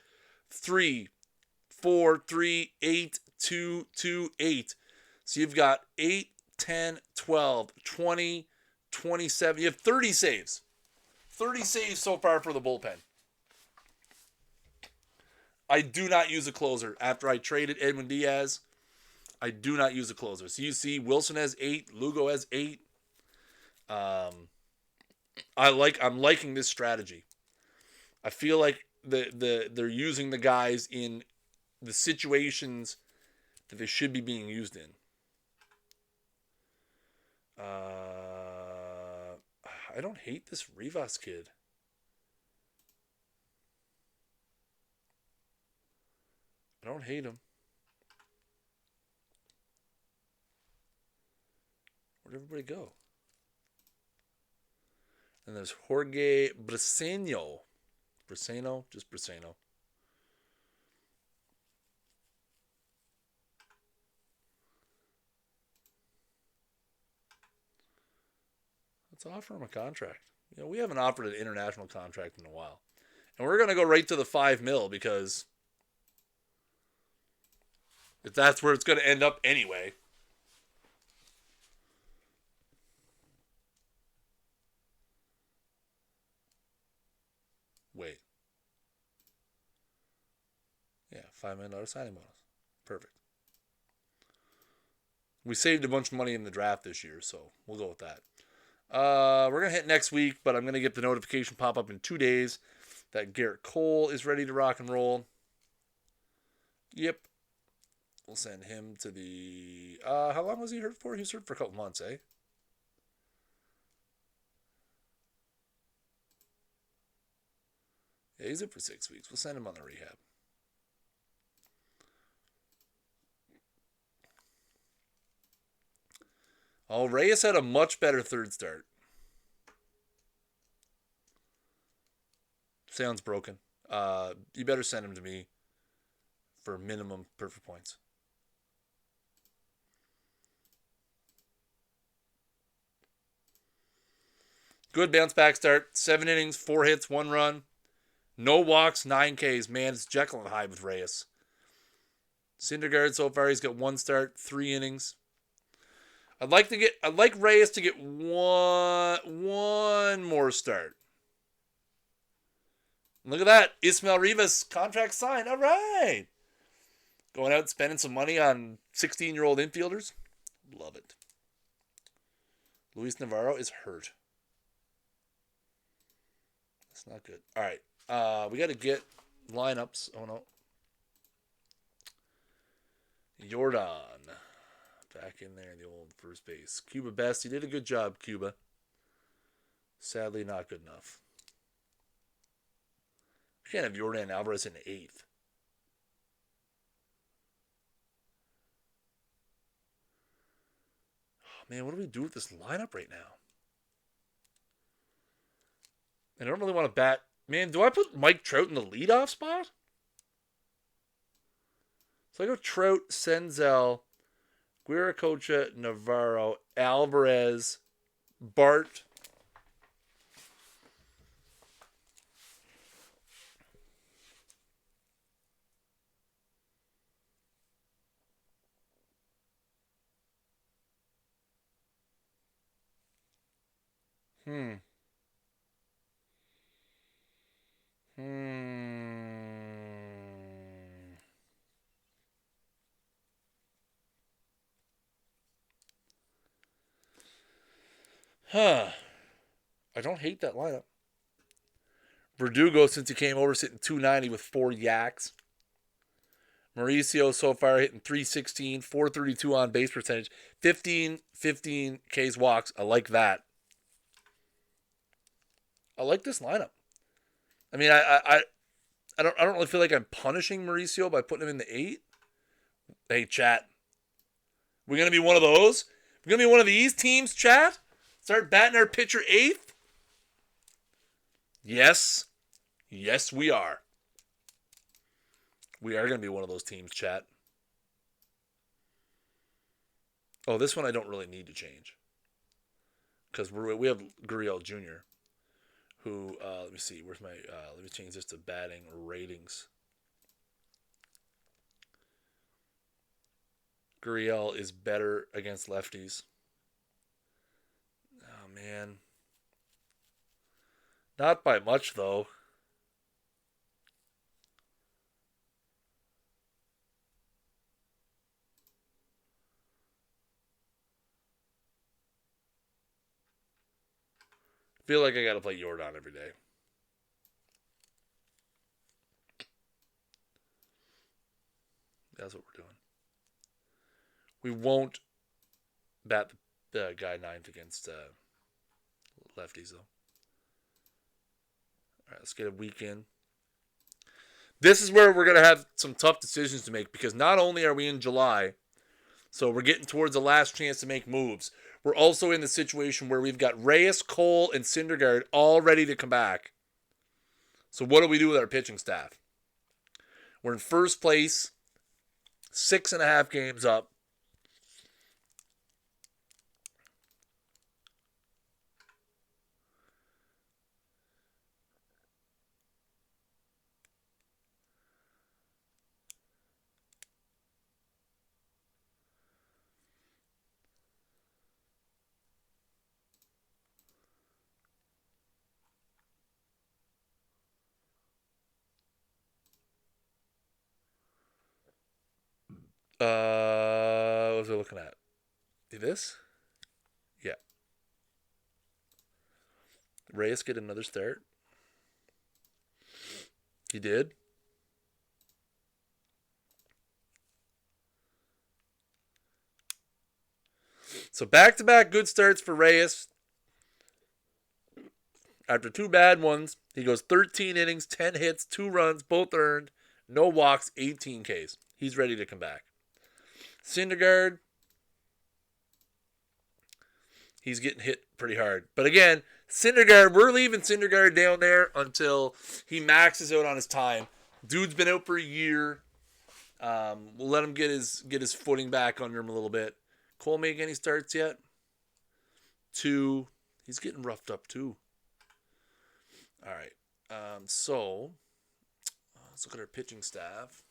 3, 4, 3, 8, 2, 2, 8. So you've got 8, 10, 12, 20, 27. You have 30 saves. 30 saves so far for the bullpen. I do not use a closer. After I traded Edwin Diaz, I do not use a closer. So you see Wilson has 8, Lugo has 8. I'm liking this strategy. I feel like they're using the guys in the situations that they should be being used in. I don't hate this Rivas kid. I don't hate him. Where'd everybody go? And there's Jorge Briseño. Briseño? Just Briseño. Let's offer him a contract. You know, we haven't offered an international contract in a while. And we're going to go right to the $5 million because if that's where it's going to end up anyway. Wait. Yeah, $5 million signing bonus. Perfect. We saved a bunch of money in the draft this year, so we'll go with that. We're going to hit next week, but I'm going to get the notification pop up in 2 days that Garrett Cole is ready to rock and roll. Yep. We'll send him to the... how long was he hurt for? He was hurt for a couple months, eh? Yeah, he's in for 6 weeks. We'll send him on the rehab. Oh, Reyes had a much better third start. Sounds broken. You better send him to me for minimum perfect points. Good bounce back start. 7 innings, 4 hits, 1 run. No walks, 9 Ks. Man, it's Jekyll and Hyde with Reyes. Syndergaard so far, he's got 1 start, 3 innings. I'd like Reyes to get one more start. Look at that. Ismael Rivas, contract signed. All right. Going out and spending some money on 16-year-old infielders. Love it. Luis Navarro is hurt. That's not good. All right. We got to get lineups. Oh, no. Jordan. Back in there in the old first base. Cuba Best. He did a good job, Cuba. Sadly, not good enough. We can't have Jordan Alvarez in 8th. Oh, man, what do we do with this lineup right now? I don't really want to bat. Man, do I put Mike Trout in the leadoff spot? So I go Trout, Senzel, Guiracocha, Navarro, Alvarez, Bart. I don't hate that lineup. Verdugo, since he came over, sitting 290 with 4 yaks. Mauricio so far hitting 316, 432 on base percentage, 15 Ks walks. I like that. I like this lineup. I mean, I don't really feel like I'm punishing Mauricio by putting him in the 8. Hey, chat. We're gonna be one of those? We're gonna be one of these teams, chat? Start batting our pitcher 8th? Yes. Yes, we are. We are going to be one of those teams, chat. Oh, this one I don't really need to change. Because we have Gurriel Jr., who, let me see, where's my, let me change this to batting ratings. Gurriel is better against lefties. Oh, man. Not by much, though. I feel like I got to play Jordan every day. That's what we're doing. We won't bat the guy 9th against lefties, though. All right, let's get a weekend. This is where we're going to have some tough decisions to make because not only are we in July, so we're getting towards the last chance to make moves, we're also in the situation where we've got Reyes, Cole, and Syndergaard all ready to come back. So what do we do with our pitching staff? We're in first place, 6.5 games up. What was I looking at? This? Yeah. Reyes get another start. He did. So back-to-back good starts for Reyes. After 2 bad ones, he goes 13 innings, 10 hits, 2 runs, both earned, no walks, 18 Ks. He's ready to come back. Syndergaard, he's getting hit pretty hard. But again, Syndergaard, we're leaving Syndergaard down there until he maxes out on his time. Dude's been out for a year. We'll let him get his footing back under him a little bit. Cole make any starts yet? 2. He's getting roughed up too. All right. So let's look at our pitching staff.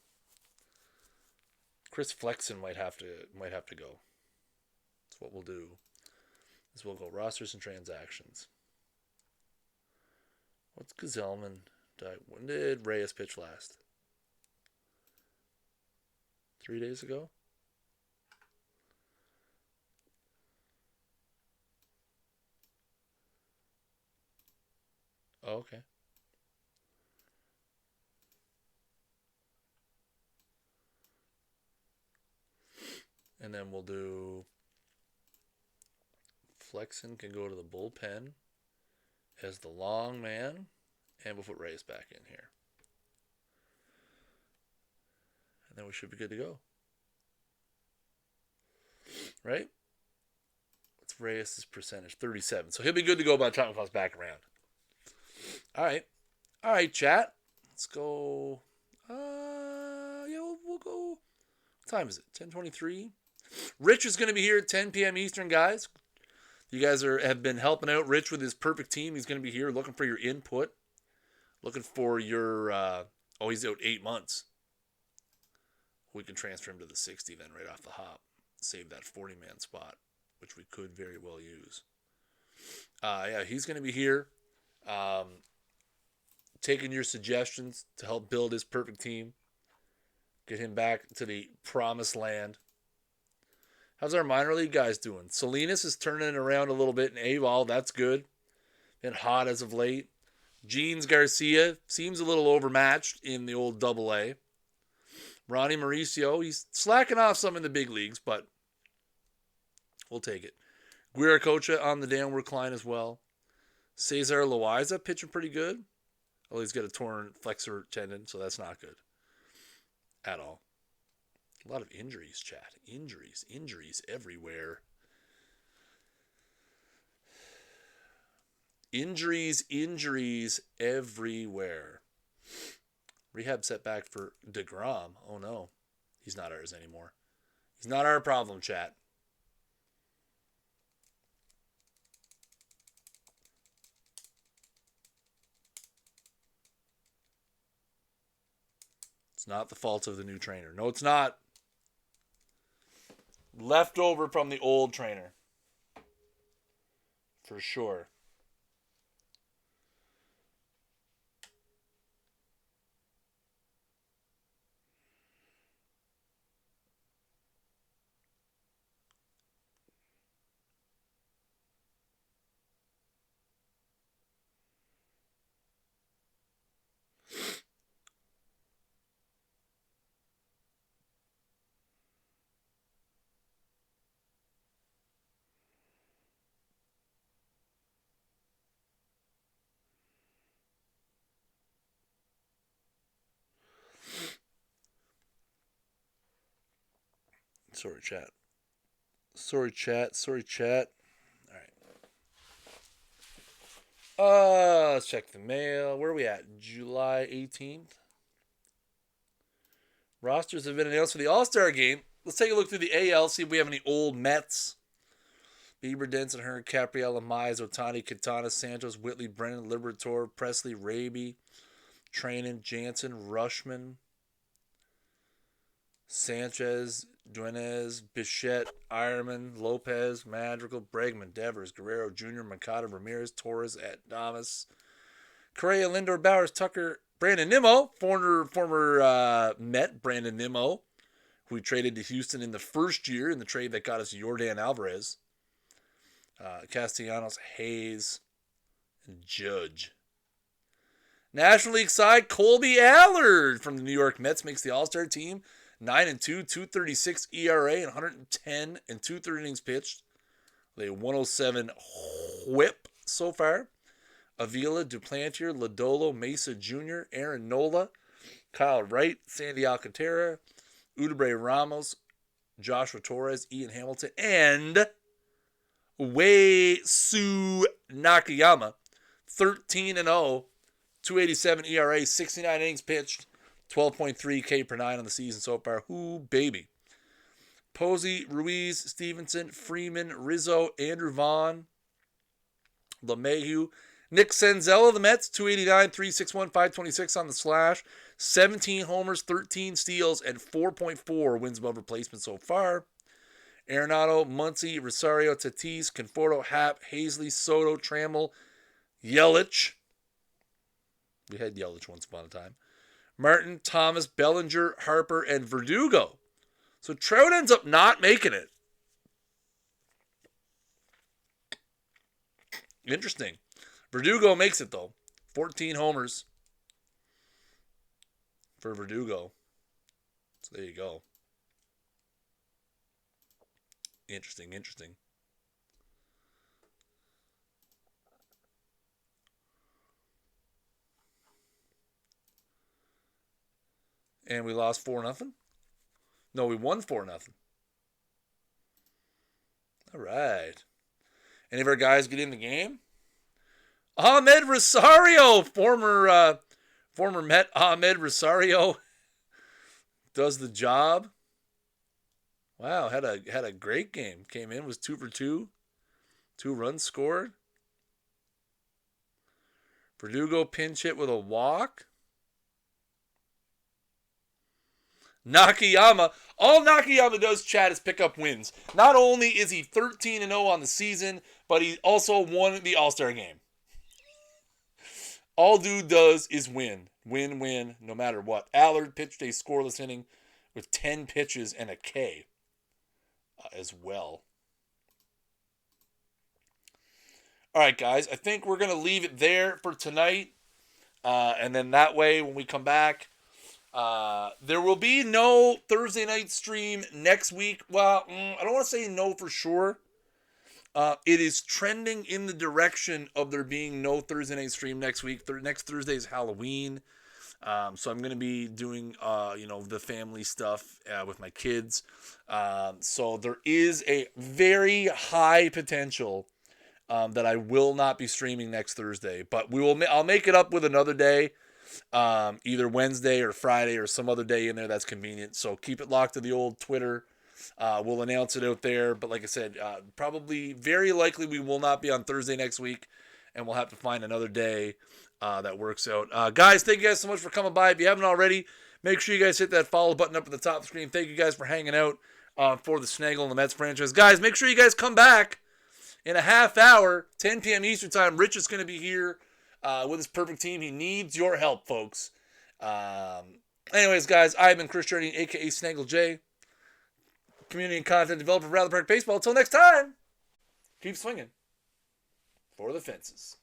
Chris Flexen might have to go. That's what we'll do. Is we'll go rosters and transactions. What's Gazelman? When did Reyes pitch last? 3 days ago? Oh, okay. And then we'll do Flexen can go to the bullpen as the long man, and we'll put Reyes back in here. And then we should be good to go. Right? What's Reyes' percentage? 37. So he'll be good to go by the time it comes back around. All right. All right, chat. Let's go. We'll go. What time is it? 10:23. Rich is going to be here at 10 p.m. Eastern, guys. You guys have been helping out Rich with his perfect team. He's going to be here looking for your input. Looking for your... he's out 8 months. We can transfer him to the 60 then right off the hop. Save that 40-man spot, which we could very well use. He's going to be here. Taking your suggestions to help build his perfect team. Get him back to the promised land. How's our minor league guys doing? Salinas is turning it around a little bit in A-ball. That's good. Been hot as of late. Jeans Garcia seems a little overmatched in the old AA. Ronnie Mauricio, he's slacking off some in the big leagues, but we'll take it. Guiracocha on the downward climb as well. Cesar Loaiza pitching pretty good. Well, he's got a torn flexor tendon, so that's not good at all. A lot of injuries, chat. Injuries everywhere. Injuries everywhere. Rehab setback for DeGrom. Oh no, he's not ours anymore. He's not our problem, chat. It's not the fault of the new trainer. No, it's not. Leftover from the old trainer. For sure. Sorry, chat. All right. Let's check the mail. Where are we at? July 18th. Rosters have been announced for the All-Star game. Let's take a look through the AL, see if we have any old Mets. Bieber, Denson, Hearn, Capriella, Mize, Otani, Quintana, Santos, Whitley, Brennan, Liberatore, Presley, Raby, Trainin, Jansen, Rushman, Sanchez, Duenes, Bichette, Ironman, Lopez, Madrigal, Bregman, Devers, Guerrero Jr., Mercado, Ramirez, Torres, Adames, Correa, Lindor, Bowers, Tucker, Brandon Nimmo, former Met Brandon Nimmo, who we traded to Houston in the first year in the trade that got us Yordan Alvarez, Castellanos, Hayes, and Judge. National League side, Colby Allard from the New York Mets makes the All-Star team. 9-2, 236 ERA, and 110 and 2/3 innings pitched. With a 107 whip so far. Avila, Duplantier, Lodolo, Mesa Jr., Aaron Nola, Kyle Wright, Sandy Alcantara, Udabre Ramos, Joshua Torres, Ian Hamilton, and Wei-Su Nakayama. 13-0, 287 ERA, 69 innings pitched. 12.3 K per 9 on the season so far. Whoo, baby. Posey, Ruiz, Stevenson, Freeman, Rizzo, Andrew Vaughn, LeMahieu, Nick Senzel of the Mets, 289, 361, 526 on the slash. 17 homers, 13 steals, and 4.4 wins above replacement so far. Arenado, Muncy, Rosario, Tatis, Conforto, Happ, Hazley, Soto, Trammell, Yelich. We had Yelich once upon a time. Martin, Thomas, Bellinger, Harper, and Verdugo. So Trout ends up not making it. Interesting. Verdugo makes it, though. 14 homers for Verdugo. So there you go. Interesting. And we lost 4-0. No, we won 4-0. All right. Any of our guys get in the game? Ahmed Rosario, former Met Ahmed Rosario, does the job. Wow, had a great game. Came in, was 2 for 2. 2 runs scored. Verdugo pinch hit with a walk. Nakayama. All Nakayama does, Chad, is pick up wins. Not only is he 13-0 on the season, but he also won the All-Star game. All dude does is win. Win, no matter what. Allard pitched a scoreless inning with 10 pitches and a K as well. All right, guys. I think we're gonna leave it there for tonight, and then that way, when we come back, there will be no Thursday night stream next week. Well, I don't want to say no for sure. It is trending in the direction of there being no Thursday night stream next week. Next Thursday is Halloween. So I'm going to be doing, the family stuff with my kids. So there is a very high potential that I will not be streaming next Thursday. But I'll make it up with another day, either Wednesday or Friday or some other day in there that's convenient. So keep it locked to the old Twitter. We'll announce it out there. But like I said, probably very likely we will not be on Thursday next week. And we'll have to find another day that works out. Guys, thank you guys so much for coming by. If you haven't already, make sure you guys hit that follow button up at the top of the screen. Thank you guys for hanging out for the Snaggle and the Mets franchise. Guys, make sure you guys come back in a half hour, 10 p.m. Eastern time. Rich is going to be here with his perfect team. He needs your help, folks. Anyways, guys, I've been Chris Jardine, a.k.a. Snaggle J, community and content developer for Rather Park Baseball. Until next time, keep swinging for the fences.